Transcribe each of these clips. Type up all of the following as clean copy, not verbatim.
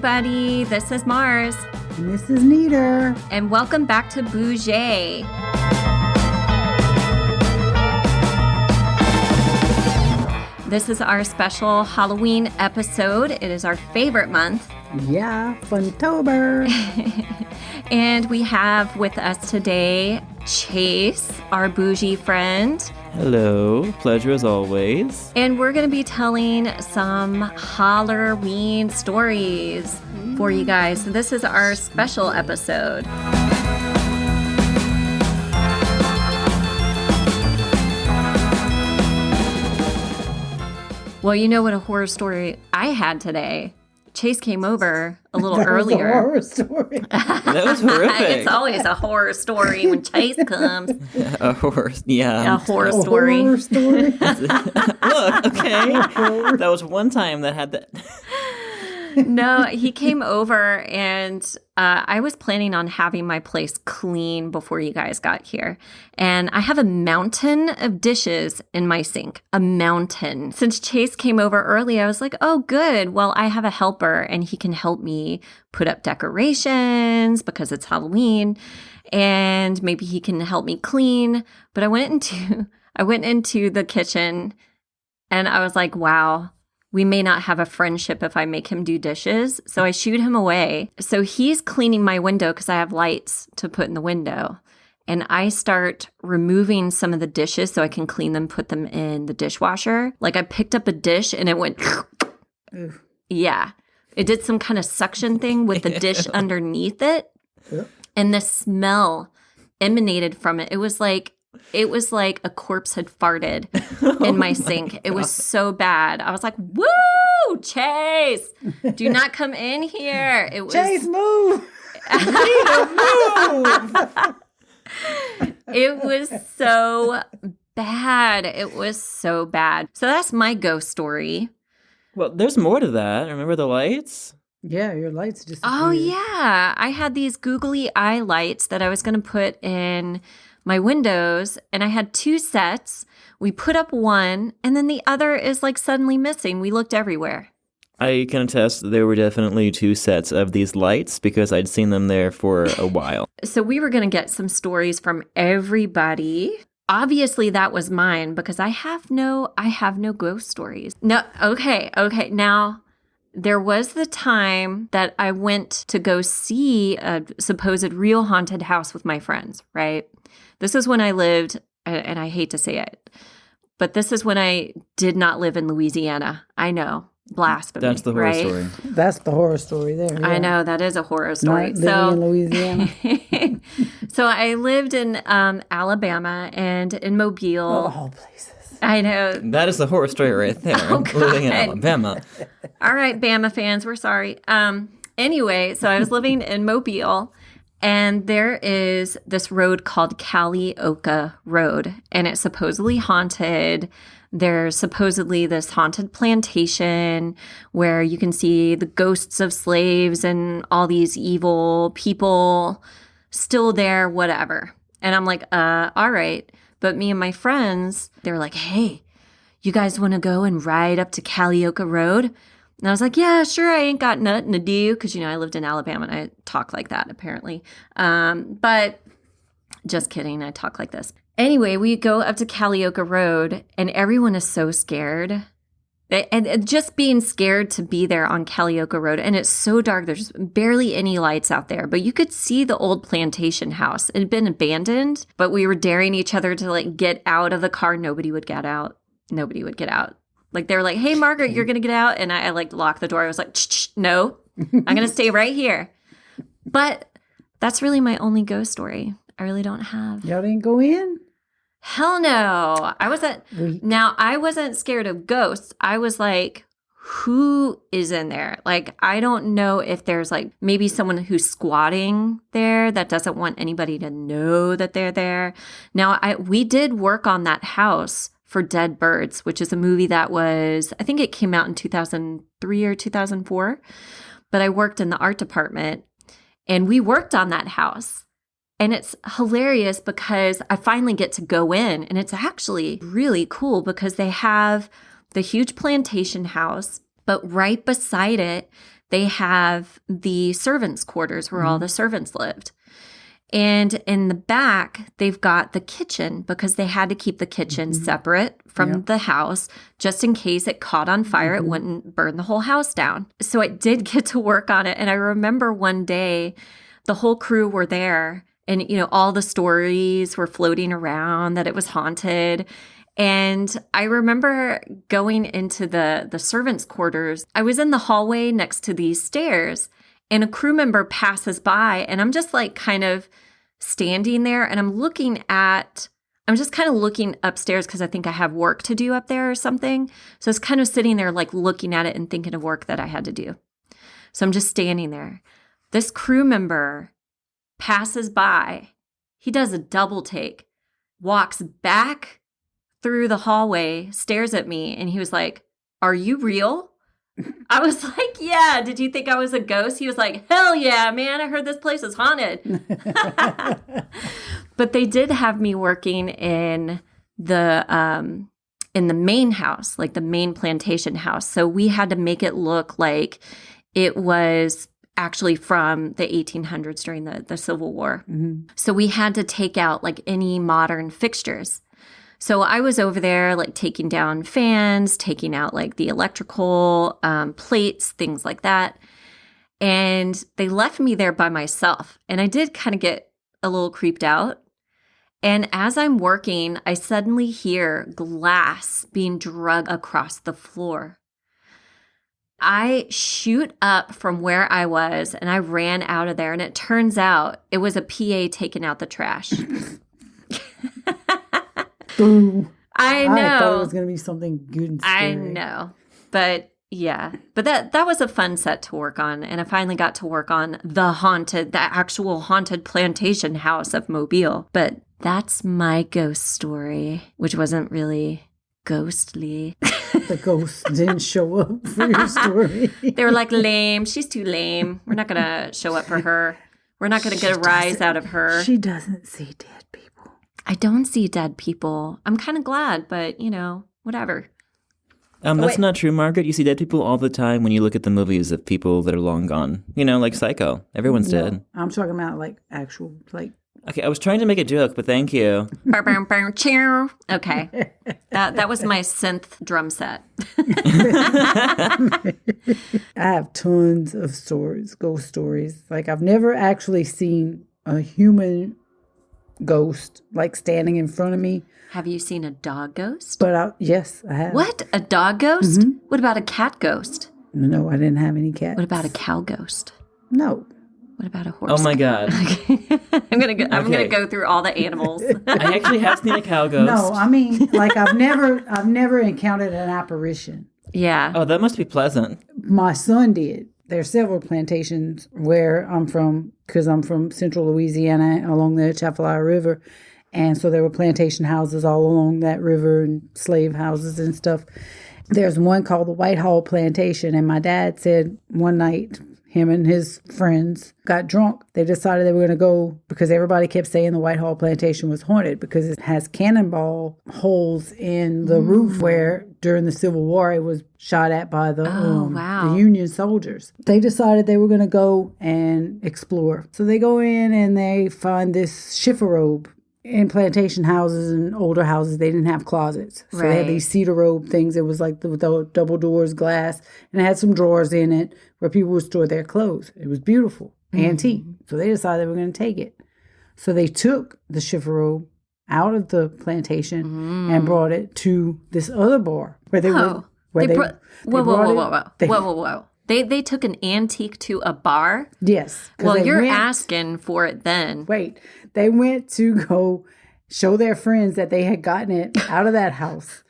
everybody. This is Mars. And this is Neeter. And welcome back to Bougie. This is our special Halloween episode. It is our favorite month. Yeah, Funtober. And we have with us today Chase, our bougie friend. Hello, pleasure as always. And we're going to be telling some Hollerween stories for you guys. So this is our special episode. Well, you know what a horror story I had today? Chase came over a little earlier. That was a horror story. That was horrific. It's always a horror story when Chase comes. A horror, yeah. A horror story. Horror story. Look, okay. That was one time that had that. No, he came over and I was planning on having my place clean before you guys got here. And I have a mountain of dishes in my sink, a mountain. Since Chase came over early, I was like, oh, good. Well, I have a helper and he can help me put up decorations because it's Halloween. And maybe he can help me clean. But I went into the kitchen and I was like, wow. We may not have a friendship if I make him do dishes. So I shooed him away. So he's cleaning my window because I have lights to put in the window. And I start removing some of the dishes so I can clean them, put them in the dishwasher. Like I picked up a dish and it went, yeah. It did some kind of suction thing with the dish underneath it. And the smell emanated from it. It was like a corpse had farted in my sink. It was so bad. I was like, woo, Chase, do not come in here. It was Chase, move. It was so bad. It was so bad. So that's my ghost story. Well, there's more to that. Remember the lights? Yeah, your lights disappeared. Oh, yeah. I had these googly eye lights that I was going to put in my windows, and I had two sets. We put up one, and then the other is like suddenly missing. We looked everywhere. I can attest that there were definitely two sets of these lights because I'd seen them there for a while. So we were going to get some stories from everybody. Obviously, that was mine because I have no ghost stories. No, okay. Now, there was the time that I went to go see a supposed real haunted house with my friends, right? This is when I lived, and I hate to say it, but this is when I did not live in Louisiana. I know, blasphemy. That's the horror story. That's the horror story there. Yeah. I know, that is a horror story. Not living in Louisiana. So I lived in Alabama and in Mobile. Of all places. I know. That is the horror story right there. Oh, God. Living in Alabama. All right, Bama fans, we're sorry. Anyway, so I was living in Mobile. And there is this road called Kali Oka Road, and it's supposedly haunted. There's supposedly this haunted plantation where you can see the ghosts of slaves and all these evil people still there, whatever. And I'm like, all right. But me and my friends, they were like, hey, you guys want to go and ride up to Kali Oka Road? And I was like, yeah, sure, I ain't got nothing to do. Because, I lived in Alabama and I talk like that, apparently. But just kidding, I talk like this. Anyway, we go up to Kali Oka Road and everyone is so scared. And just being scared to be there on Kali Oka Road. And it's so dark. There's barely any lights out there. But you could see the old plantation house. It had been abandoned. But we were daring each other to get out of the car. Nobody would get out. Like, they were like, hey, Margaret, you're going to get out. And I locked the door. I was like, no, I'm going to stay right here. But that's really my only ghost story. I really don't have. Y'all didn't go in? Hell no. I wasn't scared of ghosts. I was like, who is in there? Like, I don't know if there's maybe someone who's squatting there that doesn't want anybody to know that they're there. Now, we did work on that house for Dead Birds, which is a movie that was, I think it came out in 2003 or 2004. But I worked in the art department and we worked on that house. And it's hilarious because I finally get to go in and it's actually really cool because they have the huge plantation house, but right beside it, they have the servants' quarters where all the servants lived. And in the back, they've got the kitchen because they had to keep the kitchen separate from the house just in case it caught on fire. It wouldn't burn the whole house down. So I did get to work on it. And I remember one day the whole crew were there and, you know, all the stories were floating around that it was haunted. And I remember going into the servants' quarters. I was in the hallway next to these stairs and a crew member passes by and I'm just like kind of standing there and I'm just kind of looking upstairs because I think I have work to do up there or something. So I was kind of sitting there like looking at it and thinking of work that I had to do. So I'm just standing there. This crew member passes by. He does a double take, walks back through the hallway, stares at me, and he was like, "Are you real?" I was like, "Yeah, did you think I was a ghost?" He was like, "Hell yeah, man, I heard this place is haunted." But they did have me working in the main house, like the main plantation house. So we had to make it look like it was actually from the 1800s during the Civil War. So we had to take out like any modern fixtures. So I was over there like taking down fans, taking out like the electrical plates, things like that. And they left me there by myself. And I did kind of get a little creeped out. And as I'm working, I suddenly hear glass being dragged across the floor. I shoot up from where I was and I ran out of there. And it turns out it was a PA taking out the trash. Boom. I know. I thought it was going to be something good and scary. I know. But yeah. But that was a fun set to work on. And I finally got to work on the actual haunted plantation house of Mobile. But that's my ghost story, which wasn't really ghostly. The ghost didn't show up for your story. They were like, lame. She's too lame. We're not going to show up for her. We're not going to get a rise out of her. She doesn't see dead people. I don't see dead people. I'm kind of glad, but, you know, whatever. That's not true, Margaret. You see dead people all the time when you look at the movies of people that are long gone. You know, like Psycho. Everyone's dead. I'm talking about like actual, like. Okay, I was trying to make a joke, but thank you. Okay. That was my synth drum set. I have tons of stories, ghost stories. Like I've never actually seen a human ghost like standing in front of me. Have you seen a dog ghost? But yes, I have. What? A dog ghost? Mm-hmm. What about a cat ghost? No, I didn't have any cats. What about a cow ghost? No. What about a horse? Oh my God. I'm gonna go through all the animals. I actually have seen a cow ghost. No, I mean like I've never encountered an apparition. Yeah. Oh, that must be pleasant. My son did. There are several plantations where I'm from, because I'm from central Louisiana along the Atchafalaya River. And so there were plantation houses all along that river and slave houses and stuff. There's one called the Whitehall Plantation. And my dad said one night, him and his friends got drunk. They decided they were going to go because everybody kept saying the Whitehall Plantation was haunted because it has cannonball holes in the roof where during the Civil War it was shot at by the Union soldiers. They decided they were going to go and explore. So they go in and they find this chifforobe. In plantation houses and older houses, they didn't have closets. So they had these cedar robe things. It was like the double doors, glass, and it had some drawers in it where people would store their clothes. It was beautiful, antique. So they decided they were going to take it. So they took the chifforobe out of the plantation and brought it to this other bar where they were. Whoa. They took an antique to a bar? Yes. Well, you're asking for it then. Wait. They went to go show their friends that they had gotten it out of that house.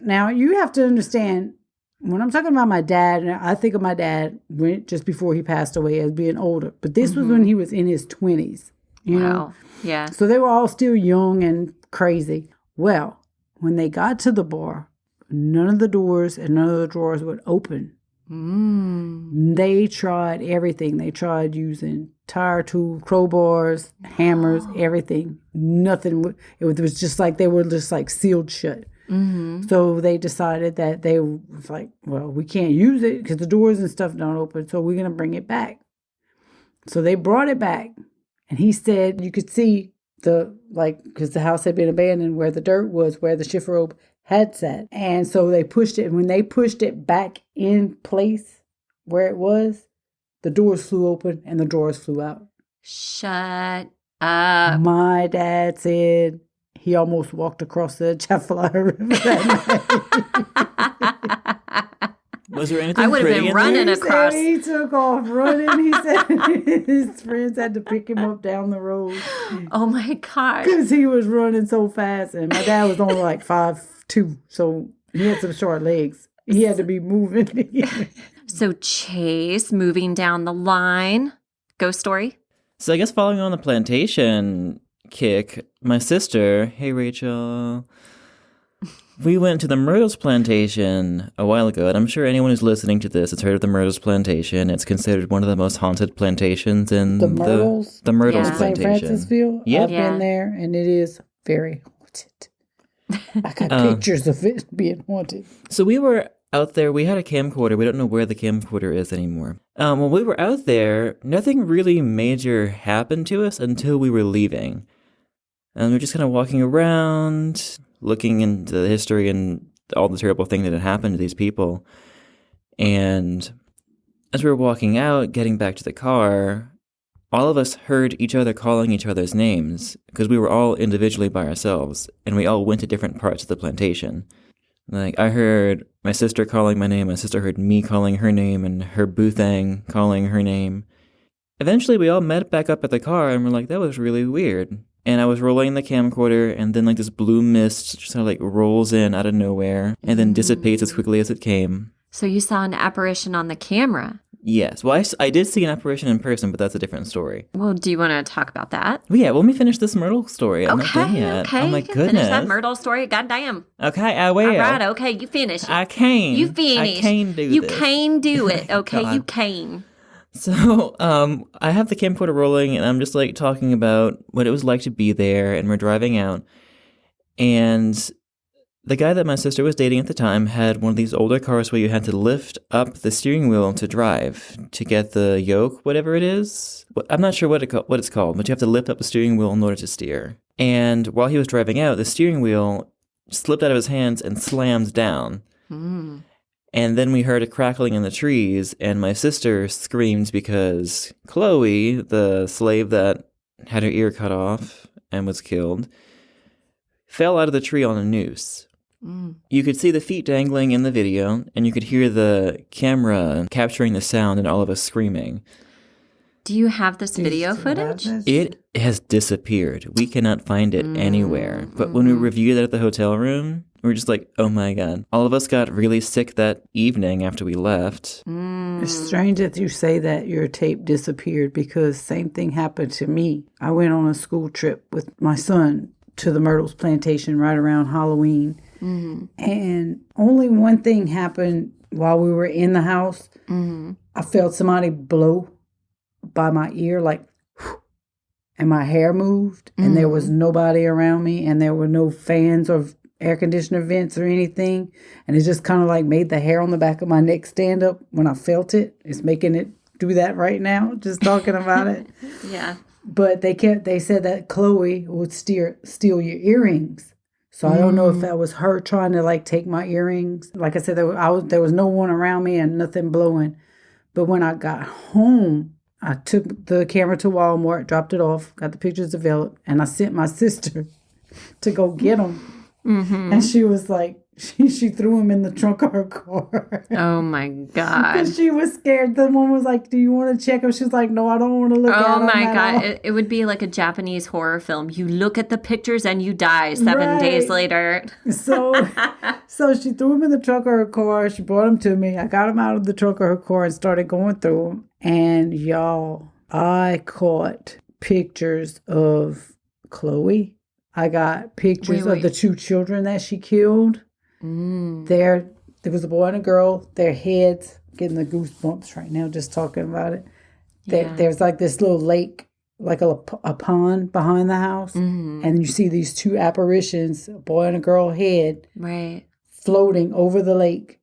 Now, you have to understand, when I'm talking about my dad, I think of my dad went just before he passed away as being older. But this was when he was in his 20s. You know? Yeah. So they were all still young and crazy. Well, when they got to the bar, none of the doors and none of the drawers would open. They tried everything. They tried using tire tools, crowbars, hammers, everything. Nothing. It was just like they were just like sealed shut. So they decided that they was like, well, we can't use it because the doors and stuff don't open, so we're going to bring it back. So they brought it back, and he said you could see because the house had been abandoned where the dirt was, where the chifforobe had sat. And so they pushed it, and when they pushed it back in place where it was, the doors flew open and the drawers flew out. Shut up. My dad said he almost walked across the Atchafalaya River that night. Was there anything I would have pretty been in running there? across. He took off running. He said his friends had to pick him up down the road. Oh my gosh. Because he was running so fast. And my dad was only like 5'2", so he had some short legs. He had to be moving. So Chase, moving down the line. Ghost story? So I guess following on the plantation kick, my sister, hey Rachel, we went to the Myrtles Plantation a while ago, and I'm sure anyone who's listening to this has heard of the Myrtles Plantation. It's considered one of the most haunted plantations in the Myrtles? The Myrtles Yeah. St. Plantation. Francisville? Yep. I've Yeah. been there, and it is very haunted. I got pictures of it being haunted. So we were out there. We had a camcorder. We don't know where the camcorder is anymore. When we were out there, nothing really major happened to us until we were leaving. And we were just kind of walking around, looking into the history and all the terrible thing that had happened to these people. And as we were walking out, getting back to the car, all of us heard each other calling each other's names because we were all individually by ourselves, and we all went to different parts of the plantation. Like, I heard my sister calling my name, my sister heard me calling her name, and her boothang calling her name. Eventually, we all met back up at the car, and we're like, that was really weird. And I was rolling the camcorder, and then like this blue mist just kind of like rolls in out of nowhere, and then dissipates as quickly as it came. So you saw an apparition on the camera. Yes. Well, I did see an apparition in person, but that's a different story. Well, do you want to talk about that? Well, yeah, let me finish this Myrtle story. I'm not done yet. Okay. Oh, my You can goodness. Finish that Myrtle story. Goddamn. Okay, I will. All right, okay, you finish it. I can. You finish. I can do You this. can do it. Okay, God. you can. So, I have the camcorder rolling, and I'm just like talking about what it was like to be there, and we're driving out, and the guy that my sister was dating at the time had one of these older cars where you had to lift up the steering wheel to drive to get the yoke, whatever it is. I'm not sure what it's called, but you have to lift up the steering wheel in order to steer. And while he was driving out, the steering wheel slipped out of his hands and slammed down. Mm. And then we heard a crackling in the trees, and my sister screamed because Chloe, the slave that had her ear cut off and was killed, fell out of the tree on a noose. Mm. You could see the feet dangling in the video, and you could hear the camera capturing the sound and all of us screaming. Do you have this video footage? It has disappeared. We cannot find it anywhere. But when we reviewed it at the hotel room, we were just like, oh my God. All of us got really sick that evening after we left. It's strange that you say that your tape disappeared because same thing happened to me. I went on a school trip with my son to the Myrtles Plantation right around Hollerween. And only one thing happened while we were in the house. I felt somebody blow by my ear, like, and my hair moved, and there was nobody around me, and there were no fans or air conditioner vents or anything. And it just kind of like made the hair on the back of my neck stand up when I felt it. It's making it do that right now, just talking about it. Yeah. But they said that Chloe would steal your earrings. So I don't know if that was her trying to like take my earrings. Like I said, there was no one around me and nothing blowing. But when I got home, I took the camera to Walmart, dropped it off, got the pictures developed, and I sent my sister to go get them. And she was like, she threw him in the trunk of her car. Oh my God. Because she was scared. The one was like, do you want to check him? She was like, no, I don't want to look at Oh him. my at God. all." It would be like a Japanese horror film. You look at the pictures and you die 7 days later. So she threw him in the trunk of her car. She brought him to me. I got him out of the trunk of her car and started going through him. And y'all, I caught pictures of Chloe. I got pictures of the 2 children that she killed. There was a boy and a girl. Their heads, getting the goosebumps right now just talking about it. There's like this little lake like a pond behind the house. And you see these two apparitions, a boy and a girl head, Right. floating over the lake.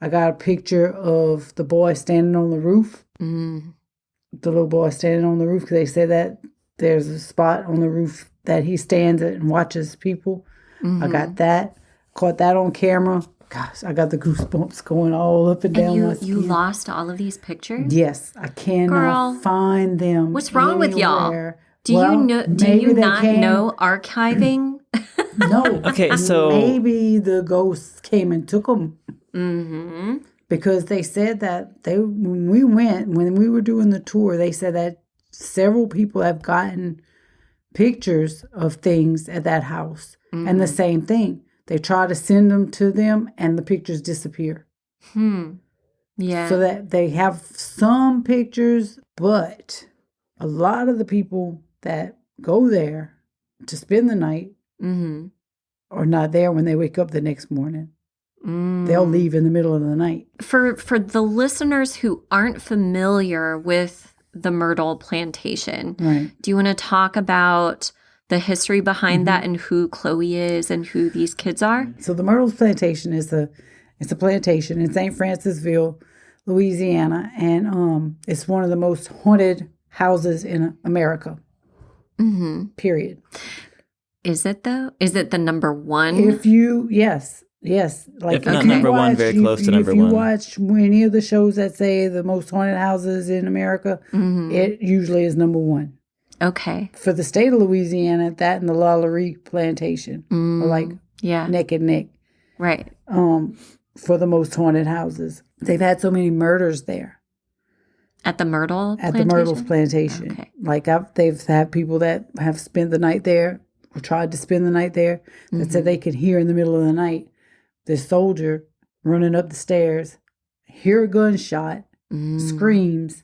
I got a picture of the boy standing on the roof. The little boy standing on the roof, because they said that there's a spot on the roof that he stands at and watches people. I got that. Caught that on camera. Gosh, I got the goosebumps going all up and down my And skin. you lost all of these pictures? Yes, I cannot Girl, find them. what's wrong with y'all? anywhere. Do you know? Do maybe you they not came- know archiving? No. Okay, so maybe the ghosts came and took them. Mm-hmm. Because they said that when we were doing the tour, they said that several people have gotten pictures of things at that house. And the same thing. They try to send them to them and the pictures disappear. Yeah. So that they have some pictures, but a lot of the people that go there to spend the night are not there when they wake up the next morning. They'll leave in the middle of the night. For the listeners who aren't familiar with the Myrtle Plantation, Right. do you want to talk about the history behind that and who Chloe is and who these kids are? So the Myrtles Plantation is a plantation in St. Francisville, Louisiana, and it's one of the most haunted houses in America. Period. Is it though? Is it the number one? Yes. Like If not you number one, very close to number If you one. watch any of the shows that say the most haunted houses in America, it usually is number one. Okay. For the state of Louisiana, that and the Hollerween Plantation are like Yeah. neck and neck Right. for the most haunted houses. They've had so many murders there At the Myrtle at Plantation? the Myrtles Plantation. Okay. Like they've had people that have spent the night there or tried to spend the night there that said they could hear in the middle of the night this soldier running up the stairs, hear a gunshot, screams,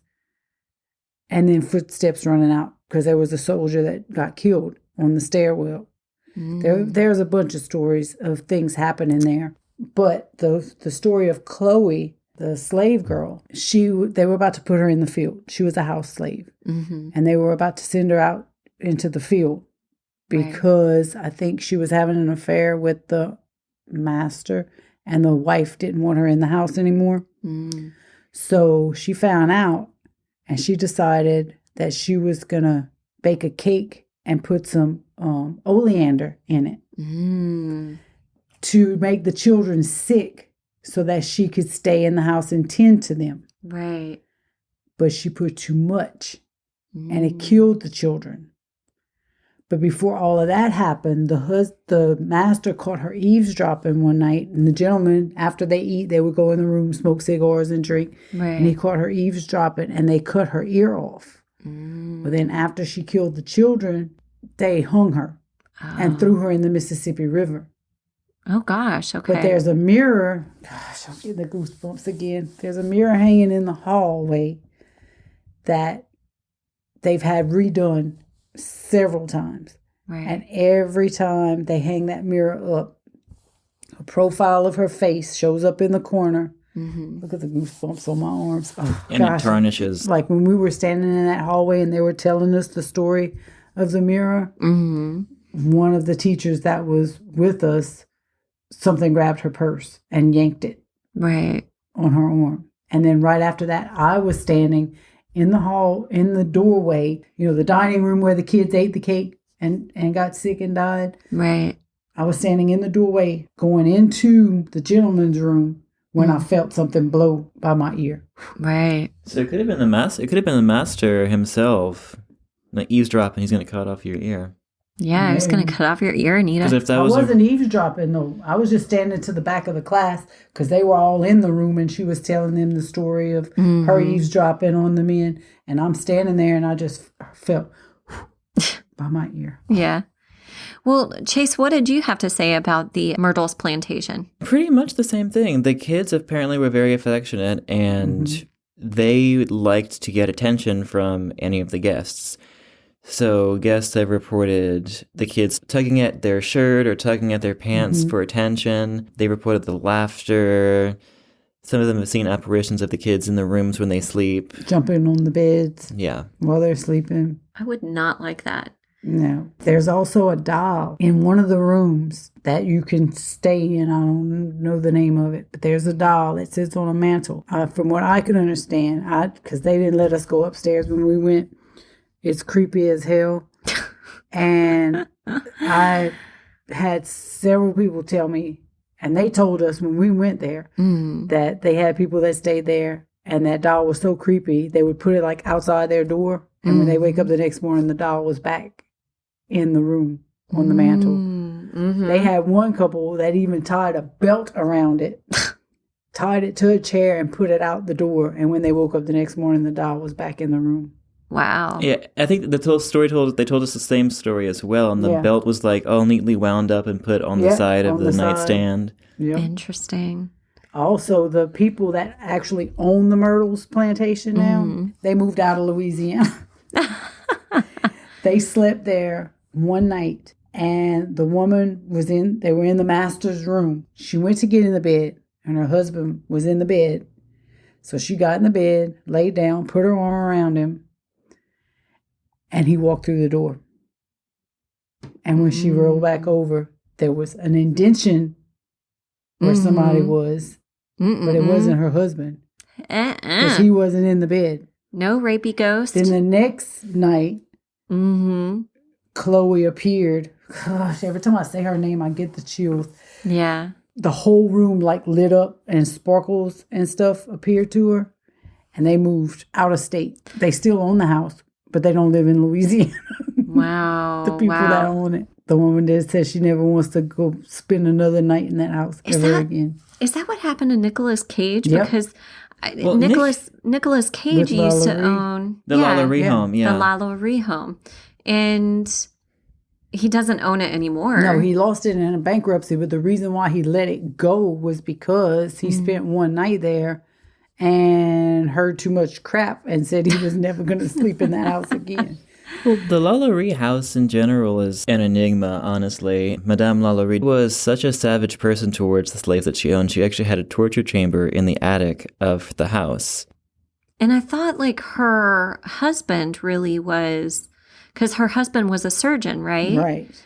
and then footsteps running out because there was a soldier that got killed on the stairwell. There's a bunch of stories of things happening there. But the story of Chloe, the slave girl, they were about to put her in the field. She was a house slave. And they were about to send her out into the field because I think she was having an affair with the master and the wife didn't want her in the house anymore. So she found out and she decided that she was going to bake a cake and put some oleander in it to make the children sick so that she could stay in the house and tend to them. Right. But she put too much and it killed the children. But before all of that happened, the master caught her eavesdropping one night. And the gentleman, after they eat, they would go in the room, smoke cigars and drink. Right. And he caught her eavesdropping and they cut her ear off. But then after she killed the children, they hung her and threw her in the Mississippi River. Oh, gosh. Okay. But there's a mirror. Gosh, I'm getting the goosebumps again. There's a mirror hanging in the hallway that they've had redone several times. Right. And every time they hang that mirror up, a profile of her face shows up in the corner. Look at the goosebumps on my arms. Oh, And gosh. it tarnishes. Like when we were standing in that hallway and they were telling us the story of the mirror, one of the teachers that was with us, something grabbed her purse and yanked it Right. on her arm. And then right after that, I was standing in the hall, in the doorway, the dining room where the kids ate the cake and got sick and died. Right. I was standing in the doorway going into the gentleman's room when I felt something blow by my ear. Right. So it could have been the master. It could have been the master himself, like eavesdropping. He's going to cut off your ear. Yeah, I was going to cut off your ear, Because Anita. if that I was wasn't eavesdropping, though. I was just standing to the back of the class because they were all in the room and she was telling them the story of her eavesdropping on the men. And I'm standing there and I just felt by my ear. Yeah. Well, Chase, what did you have to say about the Myrtles Plantation? pretty much the same thing. The kids apparently were very affectionate and they liked to get attention from any of the guests. So guests have reported the kids tugging at their shirt or tugging at their pants for attention. They reported the laughter. Some of them have seen apparitions of the kids in the rooms when they sleep. Jumping on the beds Yeah. while they're sleeping. I would not like that. No. There's also a doll in one of the rooms that you can stay in. I don't know the name of it, but there's a doll that sits on a mantle. From what I can understand, because they didn't let us go upstairs when we went, it's creepy as hell. And I had several people tell me, and they told us when we went there, that they had people that stayed there, and that doll was so creepy, they would put it like outside their door, and when they wake up the next morning, the doll was back in the room on the mantle. Mm-hmm. They had one couple that even tied a belt around it, tied it to a chair, and put it out the door, and when they woke up the next morning, the doll was back in the room. Wow. Yeah, I think they told us the same story as well, and the belt was like all neatly wound up and put on the side of the nightstand. Yep. Interesting. Also, the people that actually own the Myrtles Plantation now, they moved out of Louisiana. They slept there one night, and the woman they were in the master's room. She went to get in the bed, and her husband was in the bed. So she got in the bed, laid down, put her arm around him, and he walked through the door. And when she rolled back over, there was an indentation where somebody was, but it wasn't her husband. Because he wasn't in the bed. No rapey ghost. Then the next night, Chloe appeared. Gosh, every time I say her name, I get the chills. Yeah. The whole room like lit up and sparkles and stuff appeared to her. And they moved out of state. They still own the house, but they don't live in Louisiana. Wow. The people that own it. The woman that says she never wants to go spend another night in that house again. Is that what happened to Nicolas Cage? Yep. Because Nicolas Cage used to own the Hollerween home. Yeah, the Hollerween home, and he doesn't own it anymore. No, he lost it in a bankruptcy. But the reason why he let it go was because he spent one night there and heard too much crap and said he was never going to sleep in that house again. Well, the Lalaurie house in general is an enigma, honestly. Madame Lalaurie was such a savage person towards the slaves that she owned. She actually had a torture chamber in the attic of the house. And I thought like her husband really was, because her husband was a surgeon, right? Right.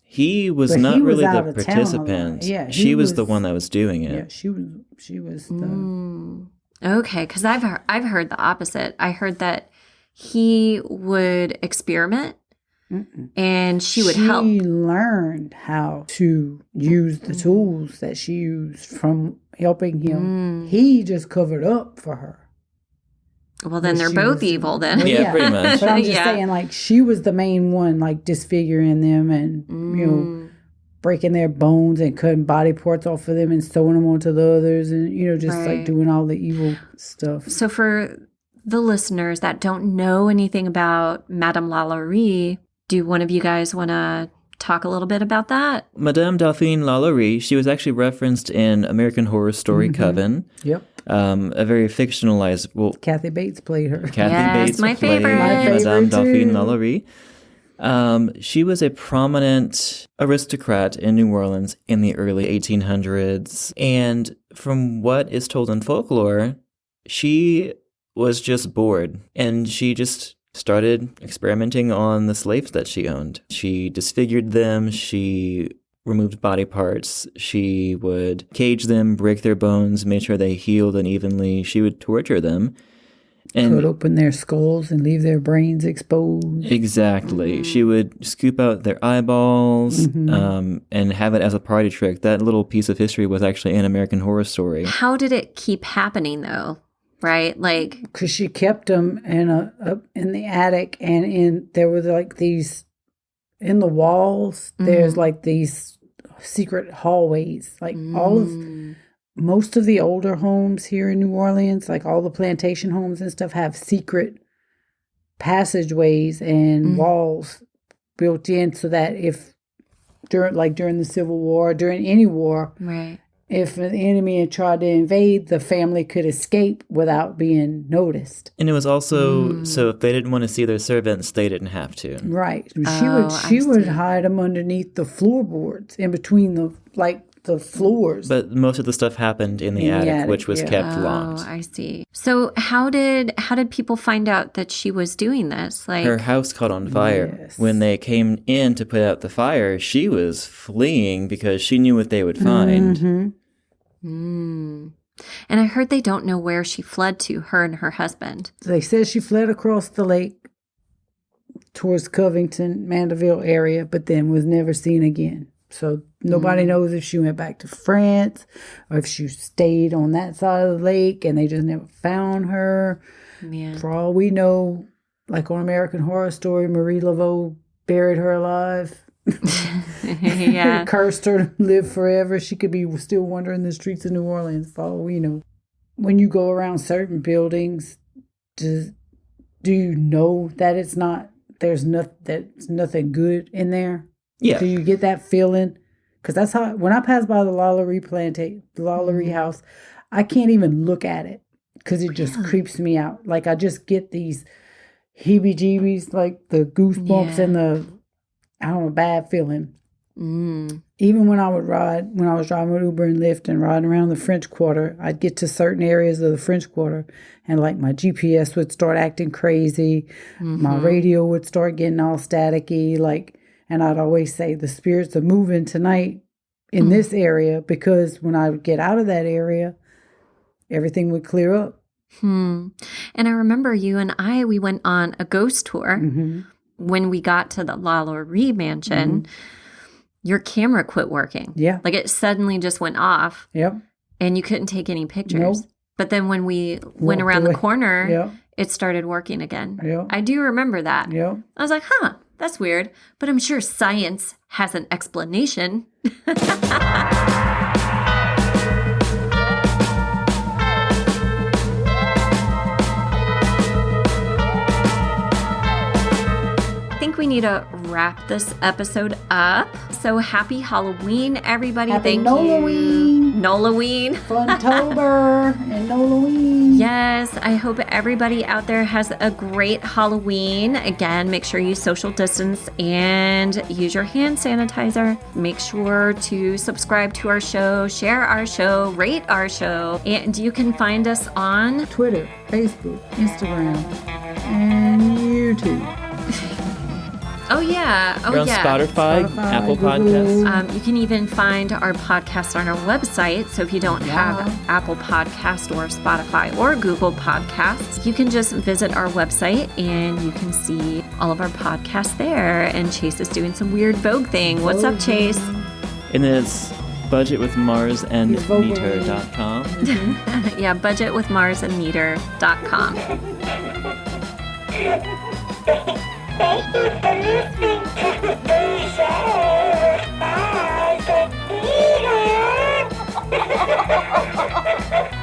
He was But not he was really out the of town a lot. participant. Yeah, she was the one that was doing it. Yeah, she was the... Okay, because I've heard the opposite. I heard that he would experiment and she would help. She learned how to use the tools that she used from helping him. He just covered up for her. Well, then they're both evil then. Well, Yeah, pretty much. But I'm just saying, like, she was the main one, like, disfiguring them and, you know, breaking their bones and cutting body parts off of them and sewing them onto the others and, you know, just, like, doing all the evil stuff. So for the listeners that don't know anything about Madame Lalaurie, do one of you guys want to talk a little bit about that? Madame Dauphine Lalaurie, she was actually referenced in American Horror Story Coven. Yep. A very fictionalized... Well, Kathy Bates played her. Kathy Bates my played favorite. My Madame favorite Dauphine too. Lalaurie. She was a prominent aristocrat in New Orleans in the early 1800s. And from what is told in folklore, she was just bored. And she just started experimenting on the slaves that she owned. She disfigured them. She removed body parts. She would cage them, break their bones, make sure they healed unevenly. She would torture them. And Cut open their skulls and leave their brains exposed. exactly. She would scoop out their eyeballs and have it as a party trick. That little piece of history was actually in American Horror Story. How did it keep happening though? Right? Like, because she kept them up in the attic, and there were like these in the walls. There's like these secret hallways, like most of the older homes here in New Orleans, like all the plantation homes and stuff, have secret passageways and walls built in, so that if during the Civil War, during any war, right. If an enemy had tried to invade, the family could escape without being noticed. And it was also, so if they didn't want to see their servants, they didn't have to. Right. She would hide them underneath the floorboards, in between the, like, the floors. But most of the stuff happened in the attic, which was kept locked. Oh, I see. So how did people find out that she was doing this? Like her house caught on fire. Yes. When they came in to put out the fire, she was fleeing because she knew what they would find. And I heard they don't know where she fled to, her and her husband. They said she fled across the lake towards Covington, Mandeville area, but then was never seen again. So nobody knows if she went back to France or if she stayed on that side of the lake and they just never found her. Man. For all we know, like on American Horror Story, Marie Laveau buried her alive. Yeah. Cursed her to live forever. She could be still wandering the streets of New Orleans, for all we know. When you go around certain buildings, do you know that there's nothing good in there? Yeah. Do you get that feeling? Because that's how, when I pass by the Hollerween house, I can't even look at it because it just creeps me out. Like I just get these heebie-jeebies, like the goosebumps and the, I don't know, bad feeling. Even when I was driving with Uber and Lyft and riding around the French Quarter, I'd get to certain areas of the French Quarter and like my GPS would start acting crazy. My radio would start getting all staticky, and I'd always say the spirits are moving tonight in this area, because when I would get out of that area, everything would clear up. And I remember you and we went on a ghost tour. When we got to the Hollerween mansion, your camera quit working. Yeah. Like it suddenly just went off. Yep. And you couldn't take any pictures. Nope. But then when we went around the corner, Yep. it started working again. Yep. I do remember that. Yep. I was like, that's weird. But I'm sure science has an explanation. I think we need to wrap this episode up. So happy Halloween, everybody. Happy Thank Nolaween. you. Nolaween. Funtober and Nolaween. Yes, I hope everybody out there has a great Halloween. Again, make sure you social distance and use your hand sanitizer. Make sure to subscribe to our show, share our show, rate our show. And you can find us on Twitter, Facebook, Instagram, and YouTube. Oh, yeah. We're on Spotify, Apple Google. Podcasts. You can even find our podcast on our website. So if you don't have Apple Podcast or Spotify or Google Podcasts, you can just visit our website and you can see all of our podcasts there. And Chase is doing some weird Vogue thing. What's up, Chase? And it's budgetwithmarsandneeter.com. Yeah, budgetwithmarsandneeter.com. Thank you for listening to Chase and Neeter.